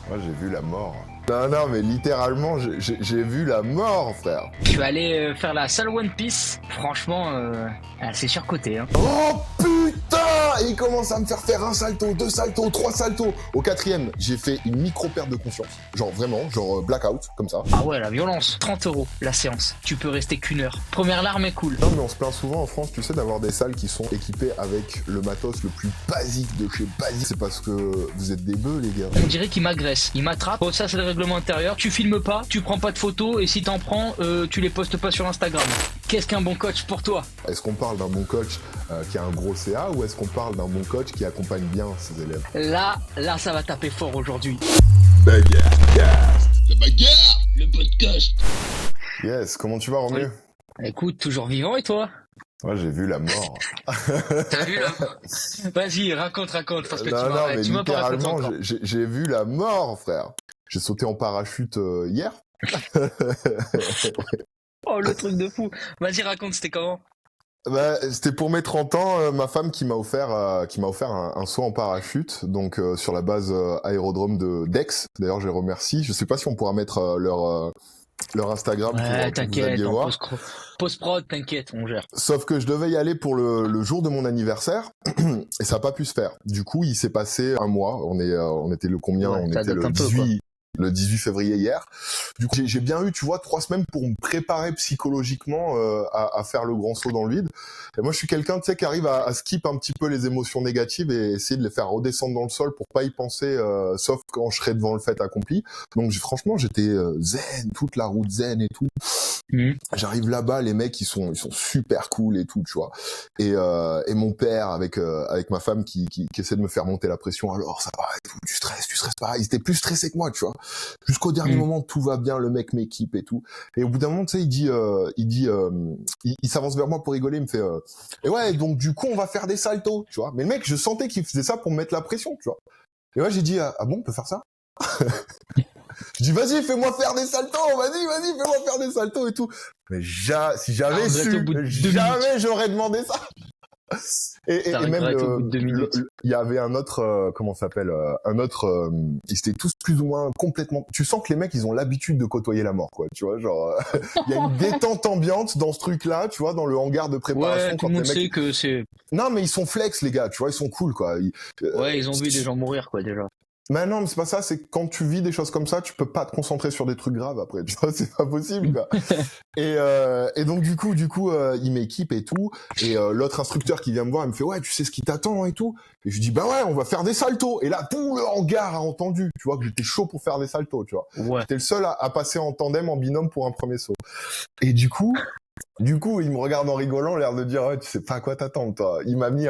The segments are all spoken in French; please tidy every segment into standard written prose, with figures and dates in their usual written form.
Moi, j'ai vu la mort. Non, mais littéralement, j'ai vu la mort, frère. Je suis allé faire la salle One Piece. Franchement, c'est surcoté. Hein. Oh putain! Et il commence à me faire un salto, 2 saltos, 3 saltos. Au 4e, j'ai fait une micro-perte de confiance. Genre vraiment, genre blackout, comme ça. Ah ouais, la violence. 30€ la séance. Tu peux rester qu'1 heure. Première larme est cool. Non, mais on se plaint souvent en France, tu sais, d'avoir des salles qui sont équipées avec le matos le plus basique de chez basique. C'est parce que vous êtes des bœufs, les gars. On dirait qu'il m'agresse. Il m'attrape. Oh, ça, c'est le règlement intérieur. Tu filmes pas, tu prends pas de photos, et si t'en prends, tu les postes pas sur Instagram. Qu'est-ce qu'un bon coach pour toi? Est-ce qu'on parle d'un bon coach qui a un gros CA ou est-ce qu'on parle d'un bon coach qui accompagne bien ses élèves? Là, ça va taper fort aujourd'hui. Bagarre cast. La bagarre, le podcast. Yes, comment tu vas, Romu? Écoute, toujours vivant et toi? Moi, j'ai vu la mort. T'as vu là? Vas-y, raconte, parce que Non, mais tu m'as pas raconté littéralement, encore. j'ai vu la mort, frère. J'ai sauté en parachute hier. Oh, le truc de fou. Vas-y, raconte, c'était comment? Bah, c'était pour mes 30 ans, ma femme qui m'a offert un saut en parachute, donc sur la base aérodrome de Dex. D'ailleurs, je les remercie. Je sais pas si on pourra mettre leur Instagram pour que vous T'inquiète, alliez en voir. post-prod, t'inquiète, on gère. Sauf que je devais y aller pour le jour de mon anniversaire et ça a pas pu se faire. Du coup, il s'est passé un mois. On était le combien? Ouais, On ça était date un peu, quoi. le 18 février hier. Du coup, j'ai bien eu, tu vois, 3 semaines pour me préparer psychologiquement à faire le grand saut dans le vide. Et moi, je suis quelqu'un, tu sais, qui arrive à skip un petit peu les émotions négatives et essayer de les faire redescendre dans le sol pour pas y penser, sauf quand je serai devant le fait accompli. Donc, franchement, j'étais zen, toute la route zen et tout. J'arrive là-bas, les mecs ils sont super cool et tout, tu vois. Et mon père avec ma femme qui essaie de me faire monter la pression. Alors ça va et tout, tu stresses pas. Ils étaient plus stressés que moi, tu vois. Jusqu'au dernier moment, tout va bien, le mec m'équipe et tout. Et au bout d'un moment, tu sais, il s'avance vers moi pour rigoler, il me fait et ouais, donc du coup, on va faire des saltos, tu vois. Mais le mec, je sentais qu'il faisait ça pour me mettre la pression, tu vois. Et moi, j'ai dit ah bon, on peut faire ça? Je dis vas-y, fais-moi faire des saltos, vas-y, fais-moi faire des saltos et tout. Mais si j'avais su, jamais j'aurais demandé ça. Et même il y avait un autre comment ça s'appelle ils étaient tous plus ou moins complètement. Tu sens que les mecs ils ont l'habitude de côtoyer la mort, quoi. Tu vois, genre il y a une détente ambiante dans ce truc-là, tu vois, dans le hangar de préparation. Ouais, tout le monde sait que c'est. Non, mais ils sont flex, les gars. Tu vois, ils sont cool, quoi. Ouais, ils ont vu des gens mourir, quoi, déjà. Mais non, mais c'est pas ça, c'est que quand tu vis des choses comme ça, tu peux pas te concentrer sur des trucs graves après, tu vois, c'est pas possible, quoi. Et donc, du coup, il m'équipe et tout, et l'autre instructeur qui vient me voir, il me fait, ouais, tu sais ce qui t'attend et tout. Et je dis, bah ouais, on va faire des saltos. Et là, tout le hangar a entendu, tu vois, que j'étais chaud pour faire des saltos, tu vois. Ouais. J'étais le seul à passer en tandem, en binôme pour un premier saut. Et du coup, il me regarde en rigolant, l'air de dire ouais, tu sais pas à quoi t'attendre, toi. Il m'a mis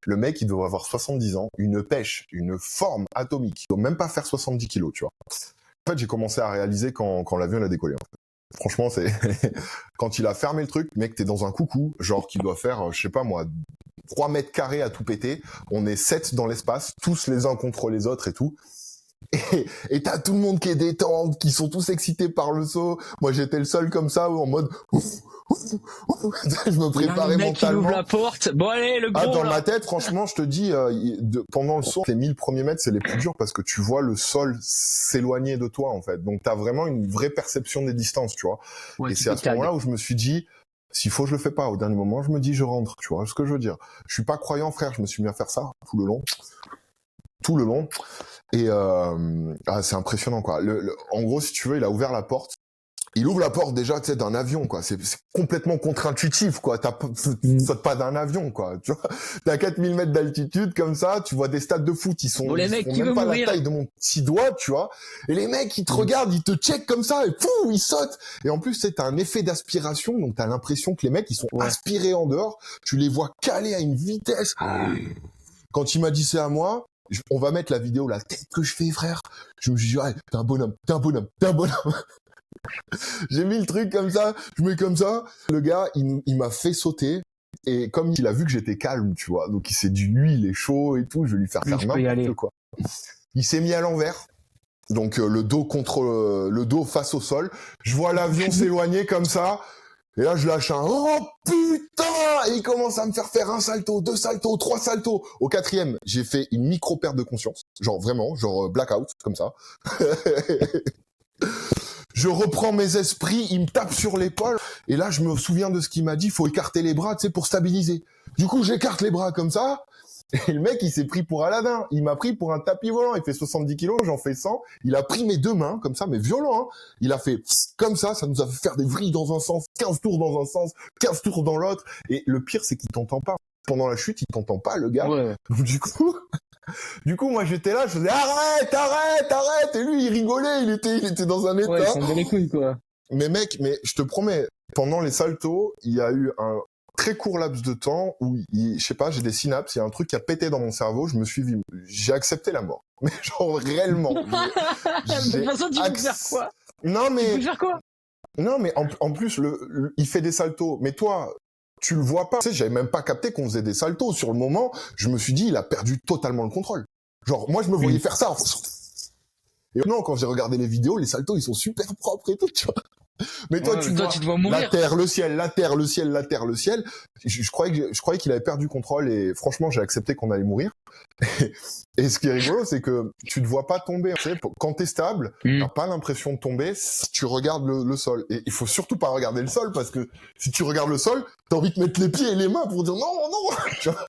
le mec, il doit avoir 70 ans, une pêche, une forme atomique. Il doit même pas faire 70 kilos, tu vois. En fait, j'ai commencé à réaliser quand l'avion a décollé. En fait. Franchement, c'est quand il a fermé le truc, mec, t'es dans un coucou, genre qui doit faire, je sais pas moi, 3 mètres carrés à tout péter. On est 7 dans l'espace, tous les uns contre les autres et tout. Et t'as tout le monde qui est détente, qui sont tous excités par le saut. Moi, j'étais le seul comme ça, en mode je me préparais mec mentalement. Qui ouvre la porte. Bon allez, le gros. Dans là. ma tête, franchement, je te dis, pendant le saut, les 1000 premiers mètres, c'est les plus durs parce que tu vois le sol s'éloigner de toi, en fait. Donc, t'as vraiment une vraie perception des distances, tu vois. Ouais, et c'est à ce moment-là où je me suis dit, s'il faut, je le fais pas. Au dernier moment, je me dis, je rentre, tu vois ce que je veux dire. Je suis pas croyant, frère. Je me suis mis à faire ça tout le long. Et c'est impressionnant, quoi. En gros, si tu veux, il a ouvert la porte. Il ouvre la porte déjà, tu sais, d'un avion, quoi. C'est complètement contre-intuitif, quoi. Sautes pas d'un avion, quoi. Tu vois, t'as 4000 mètres d'altitude, comme ça, tu vois des stades de foot, ils font même pas la taille de mon petit doigt, tu vois. Et les mecs, ils te regardent, ils te checkent comme ça, et pouf, ils sautent. Et en plus, tu sais, t'as un effet d'aspiration, donc t'as l'impression que les mecs, ils sont aspirés en dehors. Tu les vois caler à une vitesse. Quand il m'a dit c'est à moi, on va mettre la vidéo, la tête que je fais, frère. Je me suis dit, ouais, t'es un bonhomme. J'ai mis le truc comme ça, je mets comme ça. Le gars, il m'a fait sauter. Et comme il a vu que j'étais calme, tu vois, donc il s'est dit, lui, il est chaud et tout, je vais lui faire n'importe quoi. Il s'est mis à l'envers. Donc le dos face au sol. Je vois l'avion s'éloigner comme ça. Et là, je lâche un oh putain, et il commence à me faire un salto, 2 saltos, 3 saltos. Au 4e, j'ai fait une micro perte de conscience, genre vraiment, genre blackout comme ça. Je reprends mes esprits, il me tape sur l'épaule, et là, je me souviens de ce qu'il m'a dit, faut écarter les bras, tu sais, pour stabiliser. Du coup, j'écarte les bras comme ça, et le mec, il s'est pris pour Aladdin. Il m'a pris pour un tapis volant. Il fait 70 kilos, j'en fais 100. Il a pris mes 2 mains, comme ça, mais violent, hein. Il a fait comme ça nous a fait faire des vrilles dans un sens, 15 tours dans un sens, 15 tours dans l'autre. Et le pire, c'est qu'il t'entend pas. Pendant la chute, il t'entend pas, le gars. Ouais. Donc, du coup, moi, j'étais là, je faisais arrête. Et lui, il rigolait, il était dans un état. Ouais, ils s'en bat les couilles, quoi. Mais mec, je te promets, pendant les saltos, il y a eu un très court laps de temps où, je sais pas, j'ai des synapses, il y a un truc qui a pété dans mon cerveau, j'ai accepté la mort. Mais genre réellement. De toute façon, tu veux faire quoi? Non mais. Tu veux faire quoi? Non mais en plus, il fait des saltos. Mais toi, tu le vois pas. Tu sais, j'avais même pas capté qu'on faisait des saltos. Sur le moment, je me suis dit, il a perdu totalement le contrôle. Genre, moi, je me voyais faire ça. Et non, quand j'ai regardé les vidéos, les saltos, ils sont super propres et tout, tu vois. Mais toi, tu te vois mourir. la terre, le ciel, la terre, le ciel, la terre, le ciel. Je croyais qu'il avait perdu contrôle et franchement, j'ai accepté qu'on allait mourir. Et ce qui est rigolo, c'est que tu te vois pas tomber. Tu sais, quand t'es stable, t'as pas l'impression de tomber. Tu regardes le sol. Et il faut surtout pas regarder le sol parce que si tu regardes le sol, t'as envie de mettre les pieds et les mains pour dire non. Tu vois.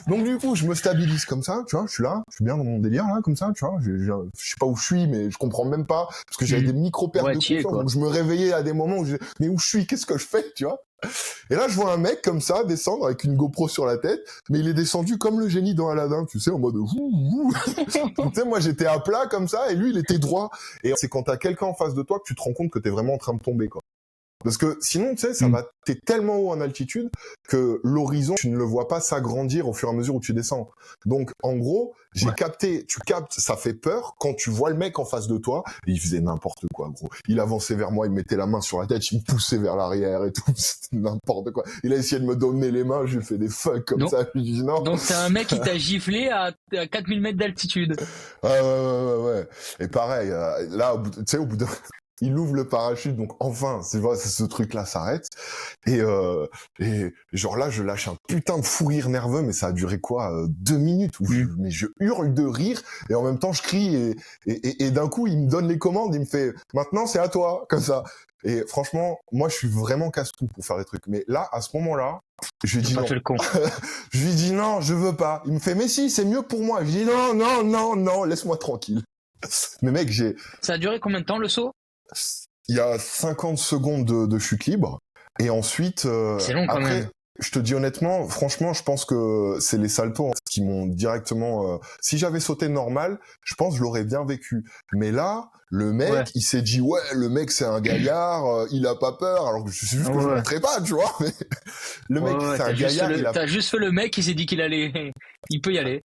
Donc du coup, je me stabilise comme ça, tu vois, je suis là, je suis bien dans mon délire là, comme ça, tu vois, je sais pas où je suis, mais je comprends même pas, parce que j'avais des micro-pertes de conscience, donc je me réveillais à des moments où mais où je suis, qu'est-ce que je fais, tu vois. Et là, je vois un mec comme ça descendre avec une GoPro sur la tête, mais il est descendu comme le génie dans Aladdin, tu sais, en mode tu sais, moi j'étais à plat comme ça, et lui il était droit. Et c'est quand t'as quelqu'un en face de toi que tu te rends compte que t'es vraiment en train de tomber, quoi. Parce que sinon, tu sais, t'es tellement haut en altitude que l'horizon, tu ne le vois pas s'agrandir au fur et à mesure où tu descends. Donc, en gros, tu captes, ça fait peur quand tu vois le mec en face de toi, et il faisait n'importe quoi, gros. Il avançait vers moi, il mettait la main sur la tête, il me poussait vers l'arrière et tout, c'était n'importe quoi. Il a essayé de me donner les mains, je lui ai fait des fucks comme ça, je lui ai dit non. Donc, c'est un mec qui t'a giflé à 4000 mètres d'altitude. Ouais. Et pareil, là, tu sais, au bout d'un... Il ouvre le parachute, donc enfin, ce truc-là s'arrête. Et genre là, je lâche un putain de fou rire nerveux, mais ça a duré quoi, 2 minutes où mais je hurle de rire et en même temps je crie et d'un coup il me donne les commandes, il me fait maintenant c'est à toi, comme ça. Et franchement, moi je suis vraiment casse-cou pour faire des trucs. Mais là, à ce moment-là, je lui dis non. Je lui dis non, je veux pas. Il me fait mais si, c'est mieux pour moi. Je dis non, laisse-moi tranquille. Mais mec, Ça a duré combien de temps le saut? Il y a 50 secondes de chute libre. Et ensuite, c'est long quand après, même. je te dis honnêtement, franchement, je pense que c'est les saltos qui m'ont directement... si j'avais sauté normal, je pense que je l'aurais bien vécu. Mais là, le mec, il s'est dit, ouais, le mec, c'est un gaillard, il a pas peur. Alors que je suis juste que je ne montrais pas, tu vois. Mais le mec, c'est un gaillard. T'as juste fait le mec, il s'est dit qu'il allait... il peut y aller.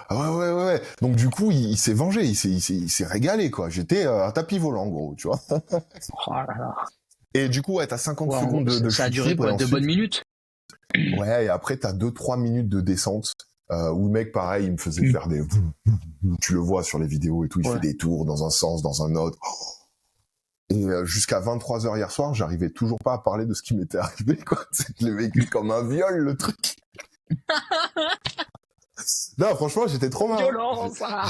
Ouais. Donc du coup, il s'est vengé, il s'est régalé, quoi. J'étais un tapis volant, gros, tu vois. Oh là là. Et du coup, ouais, t'as 50 secondes de ça a duré quoi, de bonnes minutes. Ouais, et après, t'as 2-3 minutes de descente, où le mec, pareil, il me faisait faire des... Tu le vois sur les vidéos et tout, il fait des tours dans un sens, dans un autre. Et jusqu'à 23h hier soir, j'arrivais toujours pas à parler de ce qui m'était arrivé, quoi. Je l'ai vécu comme un viol, le truc. Non, franchement, j'étais trauma.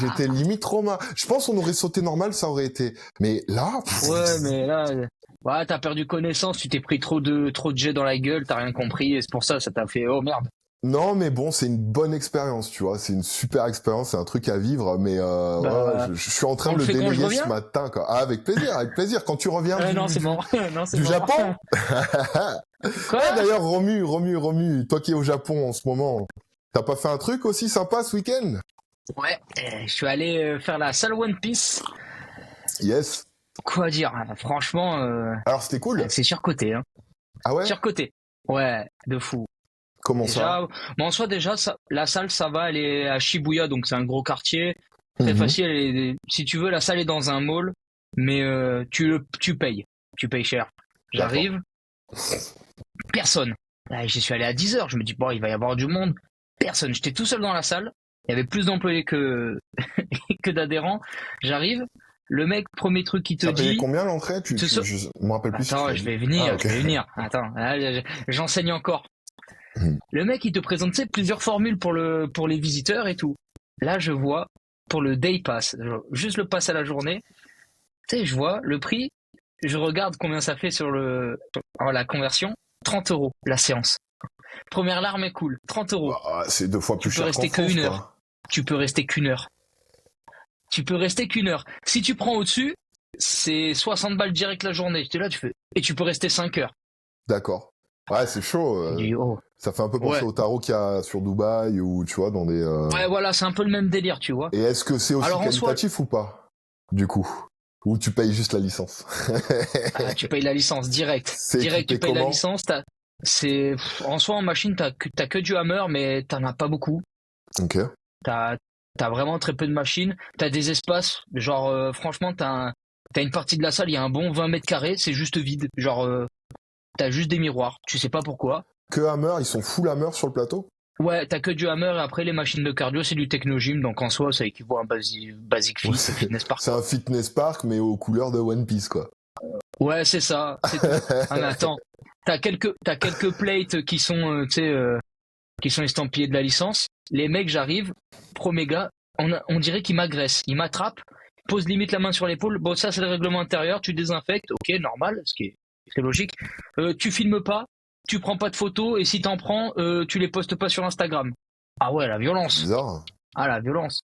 J'étais limite trauma. Je pense qu'on aurait sauté normal, ça aurait été. Mais là... Ouais, mais là... Ouais, t'as perdu connaissance, tu t'es pris trop de jets dans la gueule, t'as rien compris, et c'est pour ça t'a fait oh merde. Non, mais bon, c'est une bonne expérience, tu vois. C'est une super expérience, c'est un truc à vivre, mais je suis en train de le délayer ce matin, quoi. Ah, avec plaisir. Quand tu reviens non, c'est bon. Non, c'est du bon. Japon. Quoi d'ailleurs, Romu, toi qui es au Japon en ce moment, t'as pas fait un truc aussi sympa ce week-end? Ouais, je suis allé faire la salle One Piece. Yes. Quoi dire, franchement... Alors, c'était cool. C'est surcoté, hein. Ah ouais? Surcoté. Ouais, de fou. Comment ça? En soi, déjà, la salle, ça va, elle est à Shibuya, donc c'est un gros quartier. Très facile. Si tu veux, la salle est dans un mall, mais tu payes. Tu payes cher. J'arrive. Personne. Là, j'y suis allé à 10h. Je me dis, bon, il va y avoir du monde. Personne. J'étais tout seul dans la salle. Il y avait plus d'employés que d'adhérents. J'arrive. Le mec, premier truc qu'il te T'as payé dit. combien l'entrée? Je me rappelle plus. Attends, je vais venir, Ah, ok. je vais venir. Attends, j'enseigne encore. Le mec, il te présente, tu sais, plusieurs formules pour les visiteurs et tout. Là, je vois, pour le day pass, juste le pass à la journée, tu sais, je vois le prix, je regarde combien ça fait sur la conversion, 30 € la séance. Première larme est cool, 30 €. Bah, c'est 2 fois plus Tu peux cher rester qu'en France, qu'une heure. quoi. Tu peux rester qu'une heure. Tu peux rester qu'une heure. Si tu prends au-dessus, c'est 60 balles direct la journée. Là, tu fais. Et tu peux rester 5 heures. D'accord. Ouais, c'est chaud. Tu dis, oh. Ça fait un peu penser Ouais. au tarot qu'il y a sur Dubaï ou tu vois dans des. Ouais, voilà, c'est un peu le même délire, tu vois. Et est-ce que c'est aussi Alors, en qualitatif ou pas? Du coup. Ou tu payes juste la licence? Tu payes la licence direct. C'est Direct, tu équipé payes la comment? licence. En soi, en machine, t'as que du hammer, mais t'en as pas beaucoup. Ok. T'as vraiment très peu de machines. T'as des espaces, genre, franchement, t'as une partie de la salle, il y a un bon 20 mètres carrés, c'est juste vide. Genre, t'as juste des miroirs. Tu sais pas pourquoi. Que Hammer, ils sont full Hammer sur le plateau? Ouais, t'as que du hammer et après les machines de cardio, c'est du technogym, donc en soi, ça équivaut à un basic fit, Ouais, fitness park. C'est un fitness park, mais aux couleurs de One Piece, quoi. Ouais, c'est ça, c'est tout. Ah, mais attends, t'as quelques plates qui sont, qui sont estampillées de la licence. Les mecs, j'arrive, premier gars, on dirait qu'ils m'agressent. Ils m'attrapent, posent limite la main sur l'épaule. Bon, ça, c'est le règlement intérieur, tu désinfectes, ok, normal, ce qui est logique. Tu filmes pas, tu prends pas de photos, et si t'en prends, tu les postes pas sur Instagram. Ah ouais, la violence. Bizarre. Ah, la violence.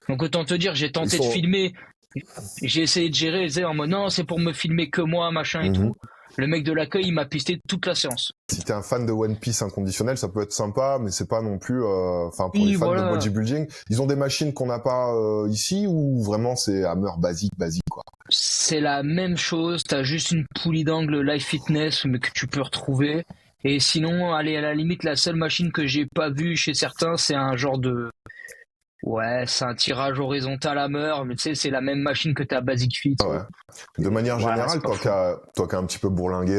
Donc autant te dire, j'ai tenté Ils sont- de filmer, j'ai essayé de gérer, en mode non, c'est pour me filmer que moi, machin et Mhm. tout. Le mec de l'accueil, il m'a pisté toute la séance. Si t'es un fan de One Piece inconditionnel, ça peut être sympa, mais c'est pas non plus. Enfin, pour Oui, les fans voilà. de bodybuilding, ils ont des machines qu'on n'a pas ici ou vraiment c'est Hammer basique, quoi. C'est la même chose, t'as juste une poulie d'angle Life Fitness mais que tu peux retrouver. Et sinon, allez, à la limite, la seule machine que j'ai pas vue chez certains, c'est un genre de... Ouais, c'est un tirage horizontal hammer, mais tu sais, c'est la même machine que ta Basic Fit. Ouais. De manière Voilà, générale, c'est pas toi qui as un petit peu bourlingué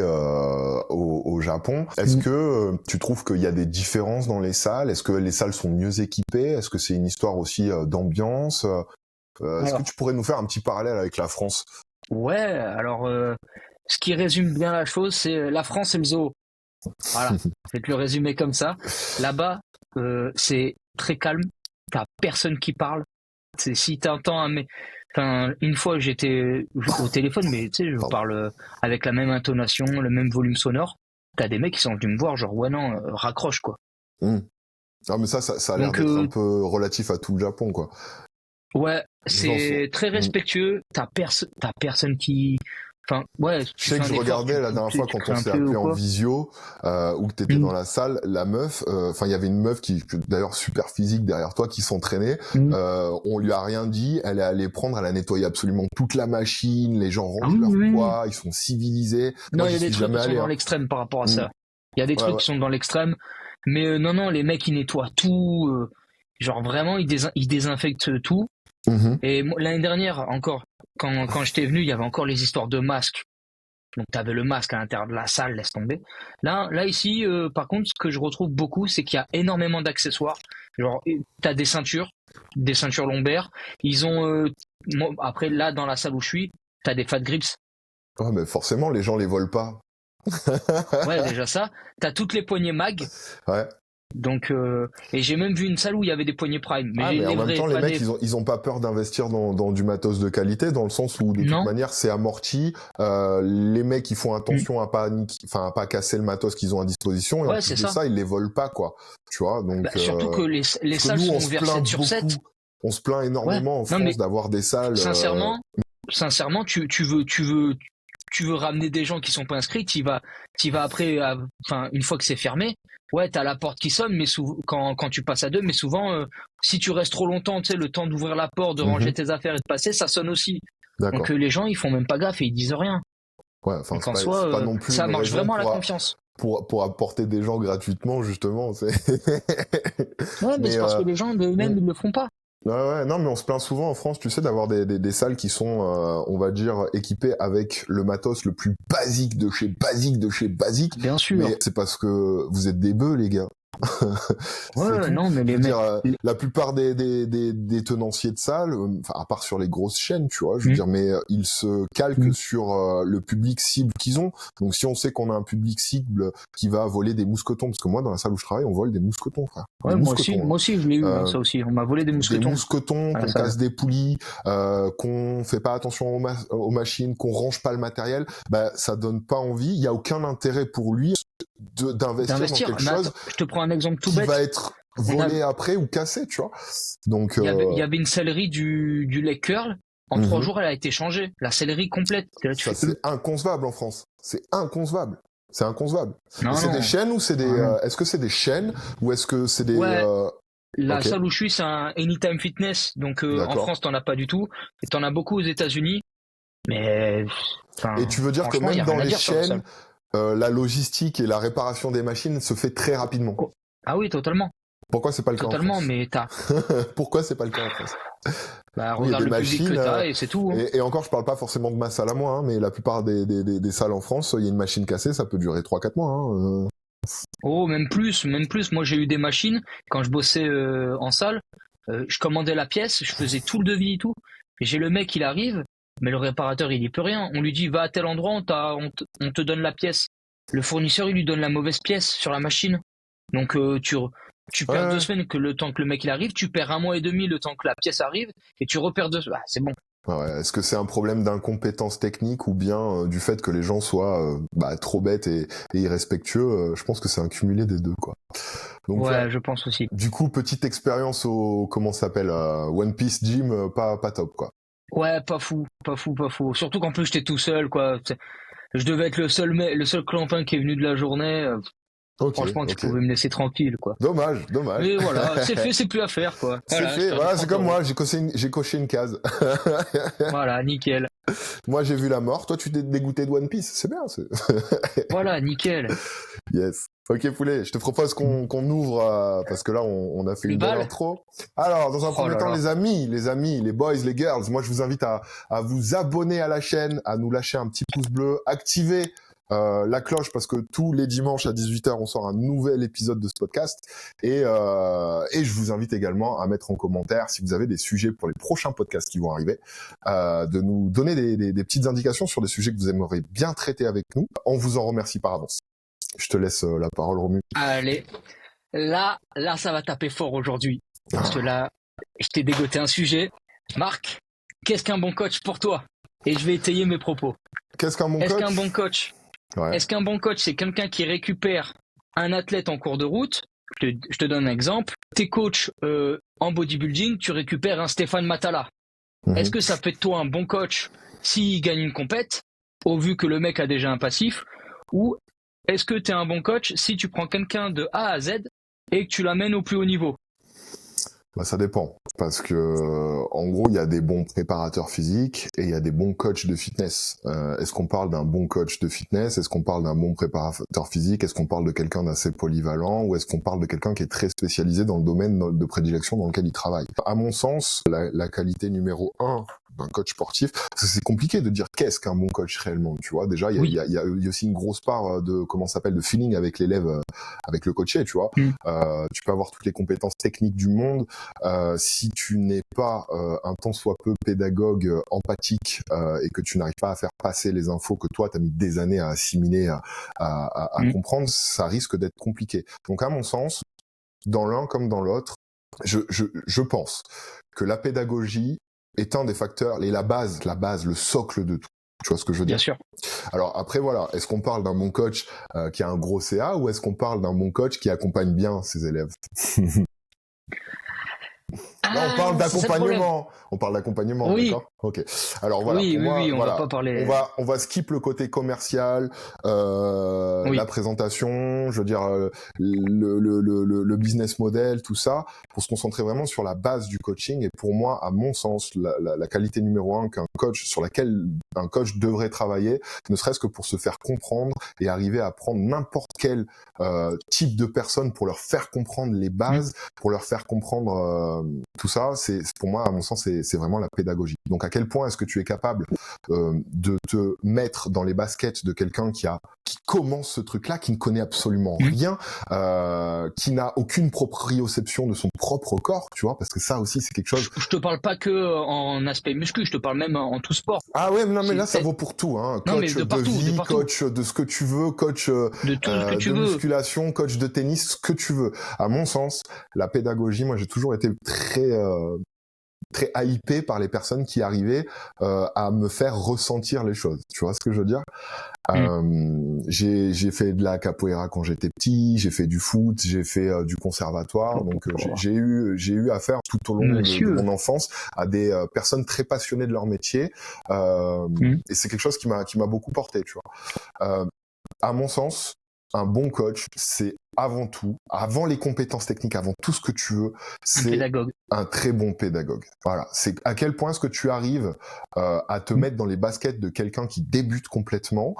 au Japon, est-ce que tu trouves qu'il y a des différences dans les salles? Est-ce que les salles sont mieux équipées? Est-ce que c'est une histoire aussi d'ambiance? Est-ce que tu pourrais nous faire un petit parallèle avec la France? Ouais, alors, ce qui résume bien la chose, c'est la France et le zoo. Voilà, je vais te le résumer comme ça. Là-bas, c'est très calme. T'as personne qui parle. Si t'entends enfin, une fois j'étais au téléphone, mais tu sais, je parle avec la même intonation, le même volume sonore. T'as des mecs qui sont venus me voir, genre ouais non, raccroche quoi. Non mais ça a l'air Donc, d'être un peu relatif à tout le Japon, quoi. Ouais, c'est sont- très respectueux. T'as personne qui. Enfin, ouais. Je sais que je regardais la dernière fois quand on s'est appelé en visio, ou que t'étais dans la salle, la meuf, enfin il y avait une meuf qui, d'ailleurs super physique derrière toi, qui s'entraînait. On lui a rien dit, elle est allée prendre, elle a nettoyé absolument toute la machine, les gens rangent leur poids, ils sont civilisés. Non, Moi, il y a j'y des suis trucs jamais qui sont allé, dans hein. l'extrême par rapport à ça. Il y a des trucs qui sont dans l'extrême, mais non, les mecs ils nettoient tout, genre vraiment ils désinfectent tout. Et l'année dernière encore, quand j'étais venu, il y avait encore les histoires de masques. Donc t'avais le masque à l'intérieur de la salle, laisse tomber. Là ici, par contre, ce que je retrouve beaucoup, c'est qu'il y a énormément d'accessoires. Genre t'as des ceintures lombaires. Ils ont après là dans la salle où je suis, t'as des fat grips. Ouais, mais forcément les gens les volent pas. Ouais, déjà ça. T'as toutes les poignées mag. Ouais. Donc et j'ai même vu une salle où il y avait des poignées prime. Mais en même temps, les mecs, ils ont pas peur d'investir dans du matos de qualité, dans le sens où de toute manière c'est amorti. Les mecs, ils font attention à pas casser le matos qu'ils ont à disposition. Et en plus de ça, ils les volent pas, quoi. Tu vois, donc. Surtout que les salles sont ouvertes 7 sur 7. On se plaint énormément en France d'avoir des salles. Sincèrement, tu veux ramener des gens qui sont pas inscrits, tu vas après, enfin une fois que c'est fermé. Ouais, t'as la porte qui sonne, mais quand tu passes à deux, mais souvent, si tu restes trop longtemps, tu sais, le temps d'ouvrir la porte, de ranger tes affaires et de passer, ça sonne aussi. Donc les gens, ils font même pas gaffe et ils disent rien. Ouais, enfin, en soi, pas non plus ça marche vraiment à la confiance. Pour apporter des gens gratuitement, justement. Ouais, mais c'est parce que les gens eux-mêmes, ils le font pas. Ouais, non, mais on se plaint souvent en France, tu sais, d'avoir des salles qui sont, on va dire, équipées avec le matos le plus basique de chez basique. Bien sûr. Mais c'est parce que vous êtes des bœufs, les gars. Ouais, tout. non, mais Je les veux mecs. dire, la plupart des tenanciers de salles, enfin à part sur les grosses chaînes, tu vois, je veux Mm. dire, mais ils se calquent Mm. sur le public cible qu'ils ont. Donc si on sait qu'on a un public cible qui va voler des mousquetons, parce que moi dans la salle où je travaille, on vole des mousquetons, frère. Ouais, Des moi aussi, mousquetons. je l'ai eu, Hein. ça aussi. On m'a volé des Des mousquetons mousquetons, à la qu'on salle. casse des poulies, qu'on fait pas attention aux machines, qu'on range pas le matériel, bah ça donne pas envie. Il y a aucun intérêt pour lui d'investir dans quelque Mais attends, chose je te prends un exemple tout qui bête. va être volé après ou cassé, tu vois. Donc Il y avait une sellerie du leg curl. En 3 jours, elle a été changée. La sellerie complète. Et là, tu ça fais c'est inconcevable en France. C'est inconcevable. C'est inconcevable. Et non, c'est des non. chaînes ou c'est des Non. est-ce que c'est des chaînes ou est-ce que c'est des Ouais, la OK, salle où je suis, c'est un Anytime Fitness. Donc en d'accord. France, t'en as pas du tout. Et t'en as beaucoup aux États-Unis. Mais Et tu veux dire que franchement, il y même a dans rien à les dire sur la salle. chaînes, la logistique et la réparation des machines se fait très rapidement. Oh. Ah oui, totalement. Pourquoi c'est pas le cas en Totalement, France? mais Pourquoi c'est pas le cas en France? Il y a regarde des le public que machines, t'as et c'est tout. Hein. et encore, je parle pas forcément de ma salle à moi, hein, mais la plupart des salles en France, il y a une machine cassée, ça peut durer 3-4 mois. Hein. Oh, même plus, même plus. Moi, j'ai eu des machines quand je bossais en salle. Je commandais la pièce, je faisais tout le devis et tout. Et j'ai le mec, il arrive, mais le réparateur, il y peut rien. On lui dit, va à tel endroit, on te donne la pièce. Le fournisseur, il lui donne la mauvaise pièce sur la machine. Donc, tu perds Ouais, 2 semaines que le temps que le mec il arrive, tu perds 1 mois et demi le temps que la pièce arrive, et tu repères 2 semaines. C'est bon. ouais. Est-ce que c'est un problème d'incompétence technique ou bien du fait que les gens soient trop bêtes et irrespectueux? Je pense que c'est un cumulé des deux, quoi. Donc Ouais, ouais. je pense aussi. Du coup, petite expérience au comment ça s'appelle One Piece Gym, pas top, quoi. Ouais, pas fou, pas fou, pas fou. Surtout qu'en plus, j'étais tout seul, quoi. Je devais être le seul clampin qui est venu de la journée. Ok, Franchement, tu ok. pouvais me laisser tranquille, quoi. Dommage. Mais voilà, c'est fait, c'est plus à faire, quoi. C'est Voilà, je fait. perds Voilà, c'est 30 comme euros. moi, j'ai coché une case. Voilà, nickel. Moi, j'ai vu la mort. Toi, tu t'es dégoûté de One Piece. C'est bien. Voilà, nickel. Yes. Ok, poulet. Je te propose qu'on ouvre parce que là, on a fait Les une belle balles. intro. Alors, dans un Oh premier là temps, là. les amis, les boys, les girls, moi, je vous invite à vous abonner à la chaîne, à nous lâcher un petit pouce bleu, activer la cloche parce que tous les dimanches à 18h, on sort un nouvel épisode de ce podcast. Et je vous invite également à mettre en commentaire si vous avez des sujets pour les prochains podcasts qui vont arriver, de nous donner des petites indications sur des sujets que vous aimeriez bien traiter avec nous. On vous en remercie par avance. Je te laisse la parole, Romu. Allez. Là, ça va taper fort aujourd'hui. Parce que là, je t'ai dégoté un sujet. Marc, qu'est-ce qu'un bon coach pour toi? Et je vais étayer mes propos. Qu'est-ce qu'un bon Est-ce coach? qu'un bon coach, Ouais. est-ce qu'un bon coach, c'est quelqu'un qui récupère un athlète en cours de route? Je te donne un exemple. T'es coach en bodybuilding, tu récupères un Stéphane Matala. Mhm. Est-ce que ça peut être toi un bon coach s'il gagne une compète, au vu que le mec a déjà un passif? Ou est-ce que tu es un bon coach si tu prends quelqu'un de A à Z et que tu l'amènes au plus haut niveau? Ça dépend. Parce que, en gros, il y a des bons préparateurs physiques et il y a des bons coachs de fitness. Est-ce qu'on parle d'un bon coach de fitness? Est-ce qu'on parle d'un bon préparateur physique? Est-ce qu'on parle de quelqu'un d'assez polyvalent? Ou est-ce qu'on parle de quelqu'un qui est très spécialisé dans le domaine de prédilection dans lequel il travaille? À mon sens, la qualité numéro 1 d'un coach sportif, parce que c'est compliqué de dire qu'est-ce qu'un bon coach réellement, tu vois. Déjà, il y a aussi une grosse part de, comment ça s'appelle, de feeling avec l'élève, avec le coaché, tu vois. Tu peux avoir toutes les compétences techniques du monde, si tu n'es pas un tant soit peu pédagogue empathique et que tu n'arrives pas à faire passer les infos que toi t'as mis des années à assimiler, à comprendre, ça risque d'être compliqué. Donc à mon sens, dans l'un comme dans l'autre, je pense que la pédagogie est un des facteurs, et la base, le socle de tout. Tu vois ce que je veux dire? Bien sûr. Alors après voilà, est-ce qu'on parle d'un bon coach qui a un gros CA ou est-ce qu'on parle d'un bon coach qui accompagne bien ses élèves? Là, on parle d'accompagnement. On parle d'accompagnement, oui. D'accord? Ok. Alors voilà. Oui, pour moi, on voilà, va pas parler. on va skip le côté commercial, la présentation, je veux dire le business model, tout ça, pour se concentrer vraiment sur la base du coaching. Et pour moi, à mon sens, la qualité numéro 1 qu'un coach, sur laquelle un coach devrait travailler, ne serait-ce que pour se faire comprendre et arriver à prendre n'importe quel type de personne pour leur faire comprendre les bases, pour leur faire comprendre tout ça, c'est pour moi, à mon sens, c'est vraiment la pédagogie. Donc à quel point est-ce que tu es capable de te mettre dans les baskets de quelqu'un qui commence ce truc-là, qui ne connaît absolument rien, qui n'a aucune proprioception de son propre corps, tu vois, parce que ça aussi c'est quelque chose. Je te parle pas que en aspect muscu, je te parle même en tout sport. Ah ouais, non mais là ça vaut pour tout, hein. Coach de vie, coach de ce que tu veux, coach de tout ce que tu de veux. musculation, coach de tennis, ce que tu veux. À mon sens, la pédagogie, moi j'ai toujours été très hypé par les personnes qui arrivaient à me faire ressentir les choses. Tu vois ce que je veux dire? J'ai fait de la capoeira quand j'étais petit, j'ai fait du foot, j'ai fait du conservatoire, donc j'ai eu affaire tout au long de mon enfance à des personnes très passionnées de leur métier, et c'est quelque chose qui m'a beaucoup porté, tu vois. À mon sens, un bon coach, c'est avant tout, avant les compétences techniques, avant tout ce que tu veux, c'est un très bon pédagogue. Voilà, c'est à quel point est-ce que tu arrives à te mettre dans les baskets de quelqu'un qui débute complètement,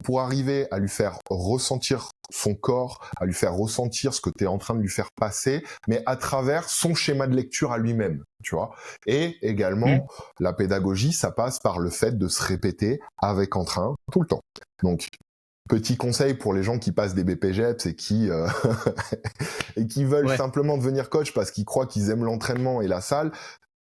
pour arriver à lui faire ressentir son corps, à lui faire ressentir ce que tu es en train de lui faire passer, mais à travers son schéma de lecture à lui-même, tu vois. Et également, la pédagogie, ça passe par le fait de se répéter avec entrain tout le temps. Donc, petit conseil pour les gens qui passent des BPGEPS et qui et qui veulent simplement devenir coach parce qu'ils croient qu'ils aiment l'entraînement et la salle.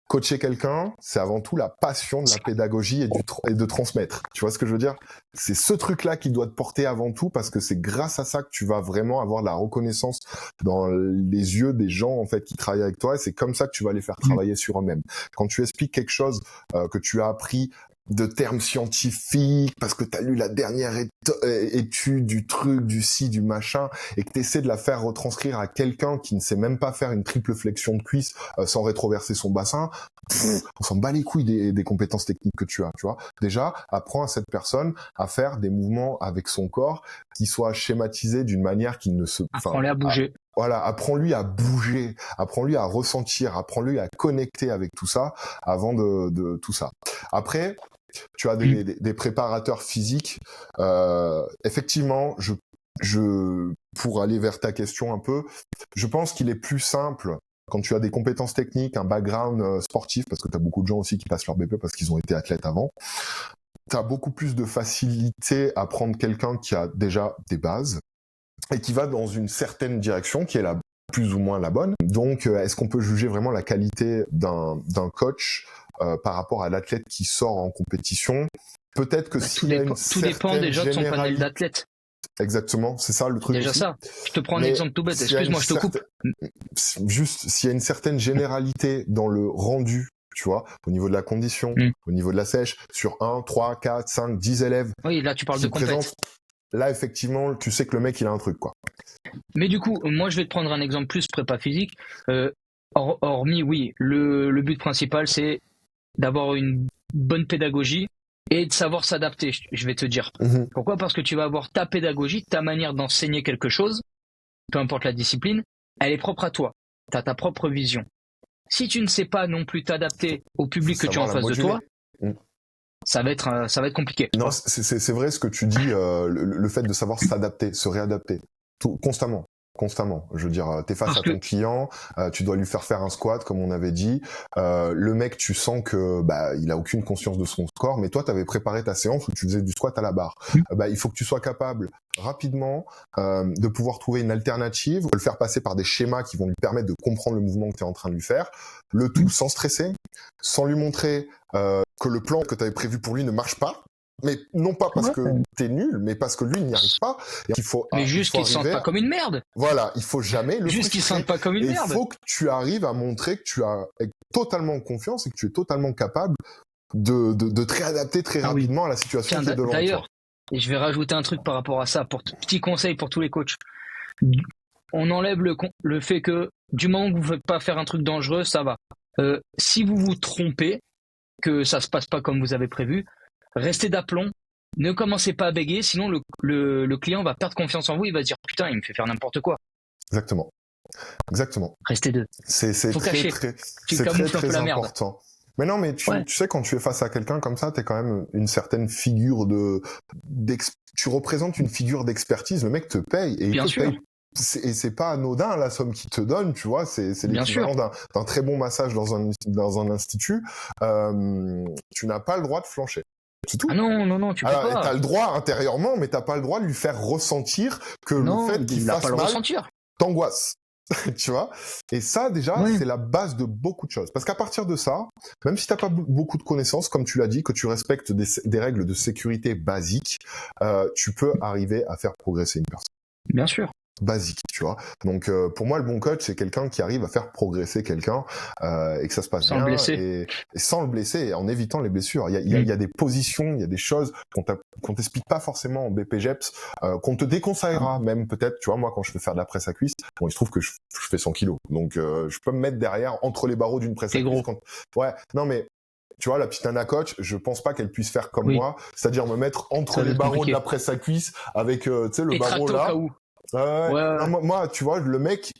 Coacher quelqu'un, c'est avant tout la passion de la pédagogie et de transmettre. Tu vois ce que je veux dire? C'est ce truc-là qui doit te porter avant tout parce que c'est grâce à ça que tu vas vraiment avoir de la reconnaissance dans les yeux des gens en fait qui travaillent avec toi et c'est comme ça que tu vas les faire travailler sur eux-mêmes. Quand tu expliques quelque chose que tu as appris de termes scientifiques, parce que t'as lu la dernière étude du truc, du ci, du machin, et que t'essaies de la faire retranscrire à quelqu'un qui ne sait même pas faire une triple flexion de cuisse sans rétroverser son bassin, on s'en bat les couilles des compétences techniques que tu as, tu vois. Déjà, apprends à cette personne à faire des mouvements avec son corps qui soient schématisés d'une manière qui ne se... Apprends-les à bouger. Voilà, apprends-lui à bouger, apprends-lui à ressentir, apprends-lui à connecter avec tout ça avant de tout ça. Après, tu as des préparateurs physiques. Effectivement, pour aller vers ta question un peu, je pense qu'il est plus simple quand tu as des compétences techniques, un background sportif, parce que tu as beaucoup de gens aussi qui passent leur BP parce qu'ils ont été athlètes avant. Tu as beaucoup plus de facilité à prendre quelqu'un qui a déjà des bases et qui va dans une certaine direction qui est la plus ou moins la bonne. Donc, est-ce qu'on peut juger vraiment la qualité d'un coach par rapport à l'athlète qui sort en compétition? Peut-être que s'il y a une tout dépend déjà de son panel d'athlètes. Exactement, c'est ça le truc. Déjà aussi. Ça. Je te prends un exemple tout bête. Excuse-moi, je te coupe. Juste, s'il y a une certaine généralité dans le rendu, tu vois, au niveau de la condition, au niveau de la sèche, sur 1, 3, 4, 5, 10 élèves. Oui, là tu parles de compète. Là, effectivement, tu sais que le mec, il a un truc, quoi. Mais du coup, moi, je vais te prendre un exemple plus prépa physique. Hormis, oui, le but principal, c'est d'avoir une bonne pédagogie et de savoir s'adapter, je vais te dire. Pourquoi? Parce que tu vas avoir ta pédagogie, ta manière d'enseigner quelque chose, peu importe la discipline, elle est propre à toi. Tu as ta propre vision. Si tu ne sais pas non plus t'adapter au public que tu as en face de toi, ça va être compliqué. Non, c'est vrai ce que tu dis, le fait de savoir s'adapter, se réadapter, constamment. Je veux dire, t'es face à ton client, tu dois lui faire un squat, comme on avait dit. Le mec, tu sens que il a aucune conscience de son corps, mais toi, t'avais préparé ta séance où tu faisais du squat à la barre. Il faut que tu sois capable rapidement de pouvoir trouver une alternative, de le faire passer par des schémas qui vont lui permettre de comprendre le mouvement que tu es en train de lui faire, le tout sans stresser, sans lui montrer que le plan que tu avais prévu pour lui ne marche pas. Mais non pas parce que t'es nul, mais parce que lui il n'y arrive pas. Mais juste qu'il se sente pas comme une merde. Voilà, il faut jamais le juste qu'il se sente pas comme une merde. Il faut que tu arrives à montrer que tu as totalement confiance et que tu es totalement capable de te réadapter très rapidement à la situation qui est devant toi. D'ailleurs, et je vais rajouter un truc par rapport à ça, petit conseil pour tous les coachs. On enlève le fait que du moment que vous ne faites pas faire un truc dangereux, ça va. Si vous vous trompez, que ça se passe pas comme vous avez prévu, restez d'aplomb, ne commencez pas à bégayer, sinon le client va perdre confiance en vous, il va se dire putain, il me fait faire n'importe quoi. Exactement. Restez deux. C'est très important. Mais non, mais tu sais, quand tu es face à quelqu'un comme ça, t'es quand même une certaine figure tu représentes une figure d'expertise, le mec te paye et il te paye c'est pas anodin la somme qu'ils te donnent, tu vois, c'est Bien l'équivalent sûr. d'un très bon massage dans un institut. Tu n'as pas le droit de flancher. C'est tout. Ah non, tu peux Alors, pas. t'as le droit intérieurement, mais t'as pas le droit de lui faire ressentir que Non, le fait qu'il il n'a fasse pas le mal ressentir. t'angoisse. Tu vois. Et ça, déjà, Ouais. c'est la base de beaucoup de choses. Parce qu'à partir de ça, même si t'as pas beaucoup de connaissances, comme tu l'as dit, que tu respectes des règles de sécurité basiques, tu peux arriver à faire progresser une personne. Bien sûr. Basique, tu vois. Donc pour moi, le bon coach, c'est quelqu'un qui arrive à faire progresser quelqu'un et que ça se passe Sans le bien blesser. et sans le blesser, et en évitant les blessures. Il y a des positions, il y a des choses qu'on t'explique pas forcément en BPGEPS, qu'on te déconseillera même peut-être. Tu vois, moi quand je veux faire de la presse à cuisse, bon, il se trouve que je fais 100 kilos, donc je peux me mettre derrière entre les barreaux d'une presse à T'es cuisse. gros. Ouais, non mais tu vois, la petite Anna coach, je pense pas qu'elle puisse faire comme Oui. moi, c'est-à-dire me mettre entre Ça va les être barreaux compliqué. de la presse à cuisse avec, tu sais, le Et barreau tracter au là. cas où. Ouais. Ouais. Non, moi, tu vois, le mec,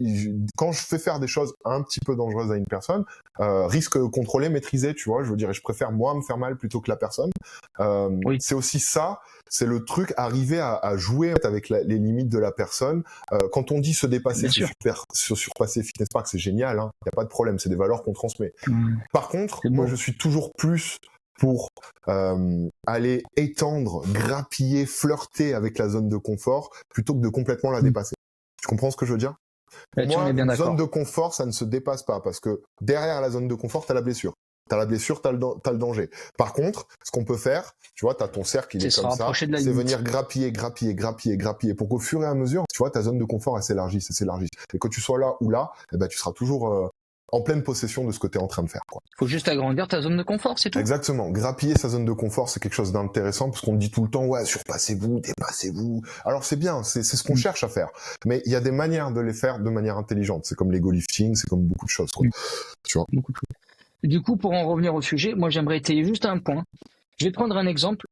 quand je fais faire des choses un petit peu dangereuses à une personne, risque contrôlé, maîtrisé, tu vois, je veux dire, je préfère moi me faire mal plutôt que la personne. Oui. C'est aussi ça, c'est le truc, arriver à jouer avec les limites de la personne. Quand on dit se dépasser, Bien sûr. se surpasser Fitness Park, c'est génial, hein, y a pas de problème, c'est des valeurs qu'on transmet. Par contre, C'est moi, beau. je suis toujours plus pour aller étendre, grappiller, flirter avec la zone de confort plutôt que de complètement la dépasser. Tu comprends ce que je veux dire? Pour Là-dessus, on moi, est bien une d'accord. zone de confort, ça ne se dépasse pas parce que derrière la zone de confort, t'as la blessure. T'as la blessure, t'as le danger. Par contre, ce qu'on peut faire, tu vois, t'as ton cercle, il C'est est se comme ça, rapprocher de la c'est limite. venir grappiller pour qu'au fur et à mesure, tu vois, ta zone de confort, elle s'élargisse. Et que tu sois là ou là, eh ben, tu seras toujours en pleine possession de ce que t'es en train de faire, quoi. Faut juste agrandir ta zone de confort, c'est tout. Exactement. Grappiller sa zone de confort, c'est quelque chose d'intéressant parce qu'on dit tout le temps, ouais, surpassez-vous, dépassez-vous. Alors c'est bien, c'est ce qu'on cherche à faire. Mais il y a des manières de les faire de manière intelligente. C'est comme l'ego lifting, c'est comme beaucoup de choses, quoi. Tu vois. Beaucoup de choses. Du coup, pour en revenir au sujet, moi j'aimerais étayer juste un point. Je vais prendre un exemple.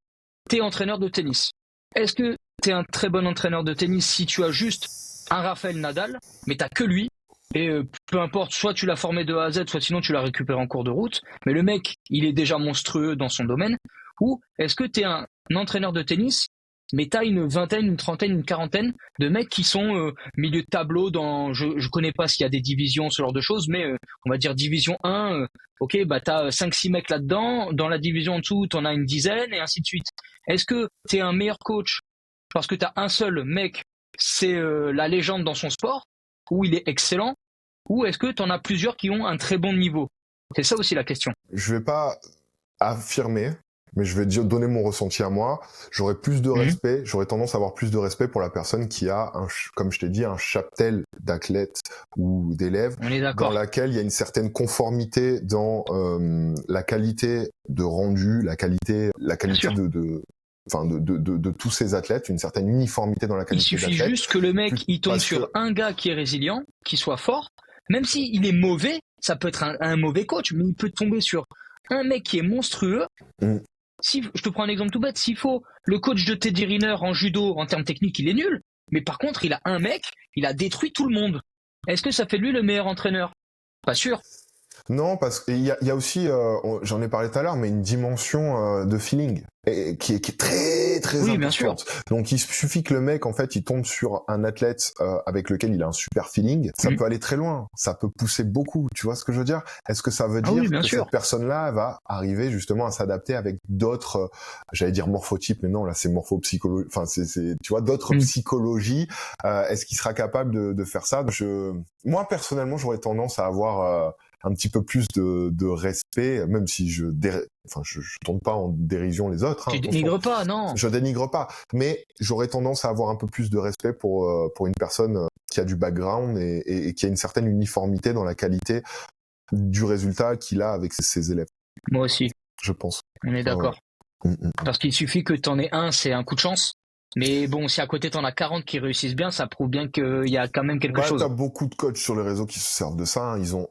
T'es entraîneur de tennis. Est-ce que t'es un très bon entraîneur de tennis si tu as juste un Rafael Nadal, mais t'as que lui, et peu importe, soit tu l'as formé de A à Z, soit sinon tu l'as récupéré en cours de route, mais le mec, il est déjà monstrueux dans son domaine, ou est-ce que t'es un entraîneur de tennis, mais t'as une vingtaine, une trentaine, une quarantaine de mecs qui sont milieu de tableau dans, je connais pas s'il y a des divisions, ce genre de choses, mais on va dire division 1, ok, bah t'as 5-6 mecs là-dedans, dans la division en dessous, t'en as une dizaine, et ainsi de suite. Est-ce que t'es un meilleur coach parce que t'as un seul mec, c'est la légende dans son sport, où il est excellent, ou est-ce que t'en as plusieurs qui ont un très bon niveau? C'est ça aussi la question. Je vais pas affirmer, mais je vais donner mon ressenti à moi. J'aurais plus de respect, j'aurais tendance à avoir plus de respect pour la personne qui a, comme je t'ai dit, un cheptel d'athlètes ou d'élèves On est dans d'accord. laquelle il y a une certaine conformité dans la qualité de rendu, la qualité sûr. de tous ces athlètes, une certaine uniformité dans la Il qualité suffit d'athlète. juste que le mec, il tombe Parce sur que- un gars qui est résilient, qui soit fort, même s'il est mauvais, ça peut être un mauvais coach, mais il peut tomber sur un mec qui est monstrueux. Mm. Si, je te prends un exemple tout bête, s'il faut, le coach de Teddy Riner en judo, en termes techniques, il est nul, mais par contre, il a un mec, il a détruit tout le monde. Est-ce que ça fait de lui le meilleur entraîneur? Pas sûr. Non, parce qu'il y a aussi, j'en ai parlé tout à l'heure, mais une dimension de feeling qui est très très Oui, bien importante. Donc il suffit que le mec en fait il tombe sur un athlète avec lequel il a un super feeling, ça peut aller très loin, ça peut pousser beaucoup. Tu vois ce que je veux dire? Est-ce que ça veut dire bien que sûr. cette personne-là va arriver justement à s'adapter avec d'autres, j'allais dire morphotypes, mais non là c'est morphopsychologie, enfin c'est tu vois d'autres psychologies. Est-ce qu'il sera capable de faire ça? Moi personnellement j'aurais tendance à avoir un petit peu plus de respect, même si je tourne pas en dérision les autres. Tu dénigres pas, non. Je dénigre pas, mais j'aurais tendance à avoir un peu plus de respect pour une personne qui a du background et qui a une certaine uniformité dans la qualité du résultat qu'il a avec ses élèves. Moi aussi. Je pense. On est d'accord. Parce qu'il suffit que t'en aies un, c'est un coup de chance. Mais bon, si à côté t'en as 40 qui réussissent bien, ça prouve bien qu'il y a quand même quelque chose. T'as beaucoup de coachs sur les réseaux qui se servent de ça. Ils ont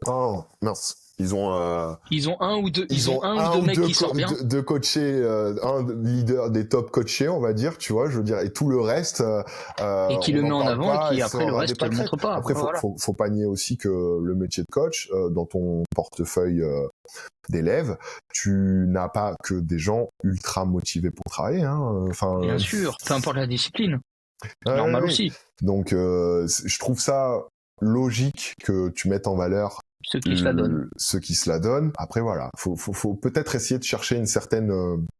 ils ont un ou deux, ils ont un ou deux mecs qui sortent bien. De coacher, un leader des top coachés, on va dire, tu vois, je veux dire, et tout le reste. Et qui le met en avant et qui après le reste ne le montre pas. Après, faut pas nier aussi que le métier de coach, dans ton portefeuille d'élèves, tu n'as pas que des gens ultra motivés pour travailler, hein. Enfin. Bien sûr, peu importe la discipline. Normal oui. aussi. Donc, je trouve ça logique que tu mettes en valeur Ceux qui se la donnent. ceux qui se la donnent. Après, voilà, faut peut-être essayer de chercher une certaine,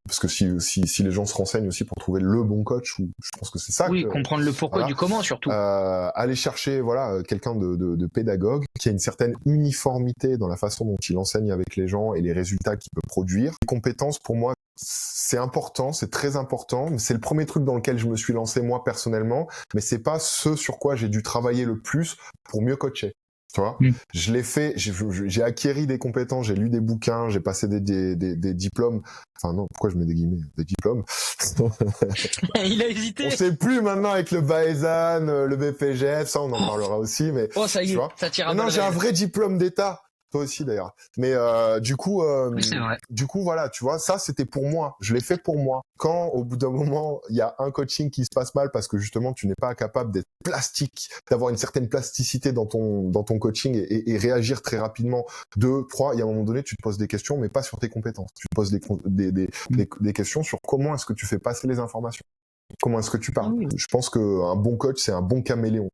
parce que si les gens se renseignent aussi pour trouver le bon coach, ou je pense que c'est ça. Oui, comprendre le pourquoi du comment surtout. Aller chercher, voilà, quelqu'un de pédagogue qui a une certaine uniformité dans la façon dont il enseigne avec les gens et les résultats qu'il peut produire. Les compétences, pour moi, c'est important, c'est très important. C'est le premier truc dans lequel je me suis lancé moi personnellement, mais c'est pas ce sur quoi j'ai dû travailler le plus pour mieux coacher. Tu vois, je l'ai fait, j'ai acquéri des compétences, j'ai lu des bouquins, j'ai passé des diplômes. Enfin non, pourquoi je mets des guillemets, des diplômes. Il a hésité. On sait plus maintenant avec le Baezan, le BPGF, ça on en parlera aussi, mais ça y est, ça tire à non, j'ai un vrai diplôme d'État. Toi aussi d'ailleurs. Mais du coup, oui, c'est vrai. Du coup voilà, tu vois, ça c'était pour moi. Je l'ai fait pour moi. Quand au bout d'un moment il y a un coaching qui se passe mal parce que justement tu n'es pas capable d'être plastique, d'avoir une certaine plasticité dans ton coaching et réagir très rapidement. 2, 3, il y a un moment donné tu te poses des questions, mais pas sur tes compétences. Tu te poses des questions sur comment est-ce que tu fais passer les informations. Comment est-ce que tu parles. Oui. Je pense qu'un bon coach c'est un bon caméléon.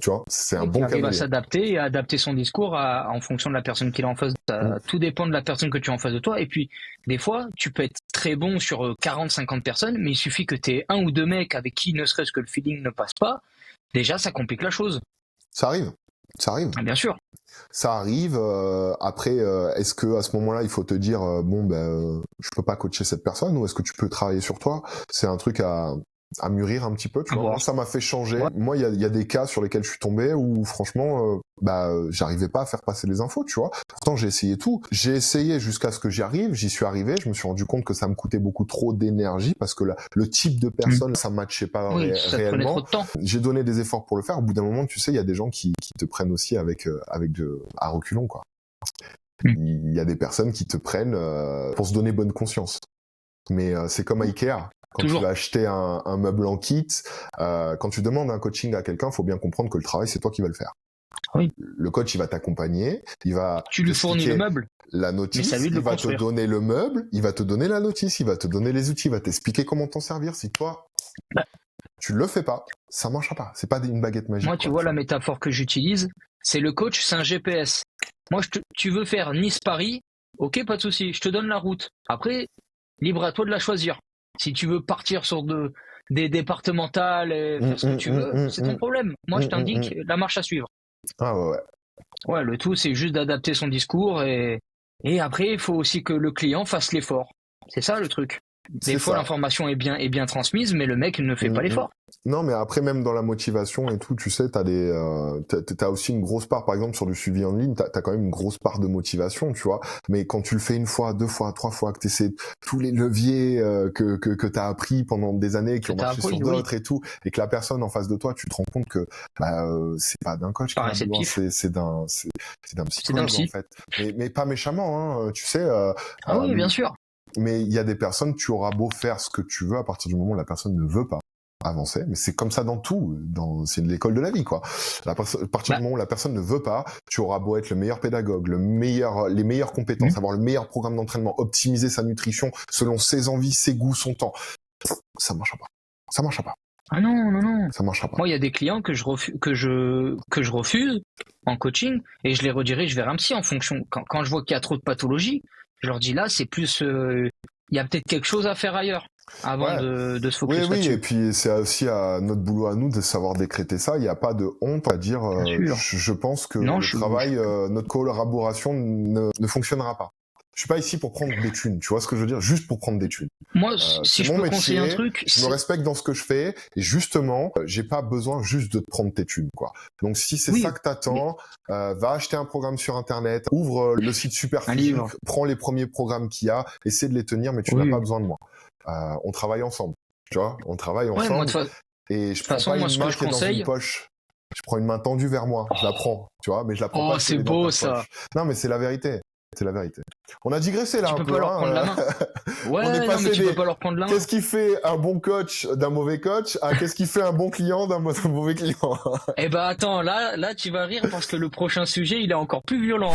Tu vois, c'est un bon caméléon. Il va s'adapter et adapter son discours en fonction de la personne qu'il a en face. Tout dépend de la personne que tu as en face de toi. Et puis, des fois, tu peux être très bon sur 40, 50 personnes, mais il suffit que tu aies 1 ou 2 mecs avec qui ne serait-ce que le feeling ne passe pas. Déjà, ça complique la chose. Ça arrive. Bien sûr. Ça arrive. Après, est-ce que à ce moment-là, il faut te dire je peux pas coacher cette personne, ou est-ce que tu peux travailler sur toi? C'est un truc à mûrir un petit peu, tu vois. Moi, ça m'a fait changer. Ouais. Moi, il y a des cas sur lesquels je suis tombé où franchement, j'arrivais pas à faire passer les infos, tu vois. Pourtant, j'ai essayé tout. J'ai essayé jusqu'à ce que j'y arrive. J'y suis arrivé. Je me suis rendu compte que ça me coûtait beaucoup trop d'énergie parce que le type de personne, ça matchait pas réellement. Trop de temps. J'ai donné des efforts pour le faire. Au bout d'un moment, tu sais, il y a des gens qui te prennent aussi à reculons, quoi. Il y a des personnes qui te prennent pour se donner bonne conscience. Mais c'est comme à Ikea. Quand tu vas acheter un meuble en kit, quand tu demandes un coaching à quelqu'un, il faut bien comprendre que le travail, c'est toi qui vas le faire. Oui. Le coach, il va t'accompagner, Tu lui fournis le meuble. La notice, il va te donner le meuble, il va te donner la notice, il va te donner les outils, il va t'expliquer comment t'en servir. Si toi, tu le fais pas, ça marchera pas. C'est pas une baguette magique. Moi, tu vois, la métaphore que j'utilise, c'est le coach, c'est un GPS. Moi, tu veux faire Nice-Paris, ok, pas de souci, je te donne la route. Après, libre à toi de la choisir. Si tu veux partir sur des départementales, faire ce que tu veux, c'est ton problème. Moi, je t'indique la marche à suivre. Ah ouais. Ouais, le tout, c'est juste d'adapter son discours et après, il faut aussi que le client fasse l'effort. C'est ça le truc. Des fois, l'information est bien transmise, mais le mec ne fait pas l'effort. Non, mais après, même dans la motivation et tout, tu sais, t'as aussi une grosse part, par exemple, sur du suivi en ligne, t'as quand même une grosse part de motivation, tu vois. Mais quand tu le fais 1 fois, 2 fois, 3 fois, que t'essaies tous les leviers que t'as appris pendant des années, qui ont marché sur d'autres et tout, et que la personne en face de toi, tu te rends compte que c'est pas d'un coach, c'est d'un psychologue, en fait. Mais pas méchamment, hein, tu sais. Oui, bien sûr. Mais il y a des personnes, tu auras beau faire ce que tu veux, à partir du moment où la personne ne veut pas avancer, mais c'est comme ça dans tout, c'est l'école de la vie, quoi. À partir du moment où la personne ne veut pas, tu auras beau être le meilleur pédagogue, les meilleures compétences, avoir le meilleur programme d'entraînement, optimiser sa nutrition selon ses envies, ses goûts, son temps. Ça marchera pas. Ah non. Ça marchera pas. Moi, il y a des clients que je refuse en coaching et je les redirige vers un psy en fonction. Quand je vois qu'il y a trop de pathologies, je leur dis là, c'est plus, il y a peut-être quelque chose à faire ailleurs avant de se focus là-dessus. Oui, et puis c'est aussi à notre boulot à nous de savoir décréter ça. Il n'y a pas de honte à dire. Je pense que notre collaboration ne fonctionnera pas. Je suis pas ici pour prendre des thunes, tu vois ce que je veux dire, juste pour prendre des thunes. Moi, si je peux conseiller un truc, je me respecte dans ce que je fais et justement, j'ai pas besoin juste de te prendre tes thunes, quoi. Donc si c'est ça que t'attends, va acheter un programme sur internet, ouvre le site Superphysique, prends les premiers programmes qu'il y a, essaie de les tenir, mais tu n'as pas besoin de moi. On travaille ensemble, tu vois, et je prends pas une main qui est dans une poche. Je prends une main tendue vers moi, je la prends, tu vois, mais je la prends pas. Oh, c'est beau ça. Non, mais c'est la vérité. C'est la vérité. On a digressé là un peu. Tu peux pas leur prendre la main. Ouais, non, mais tu peux pas leur prendre la main. Qu'est-ce qui fait un bon coach d'un mauvais coach? Qu'est-ce qui fait un bon client d'un mauvais client? Eh ben attends, là tu vas rire parce que le prochain sujet il est encore plus violent.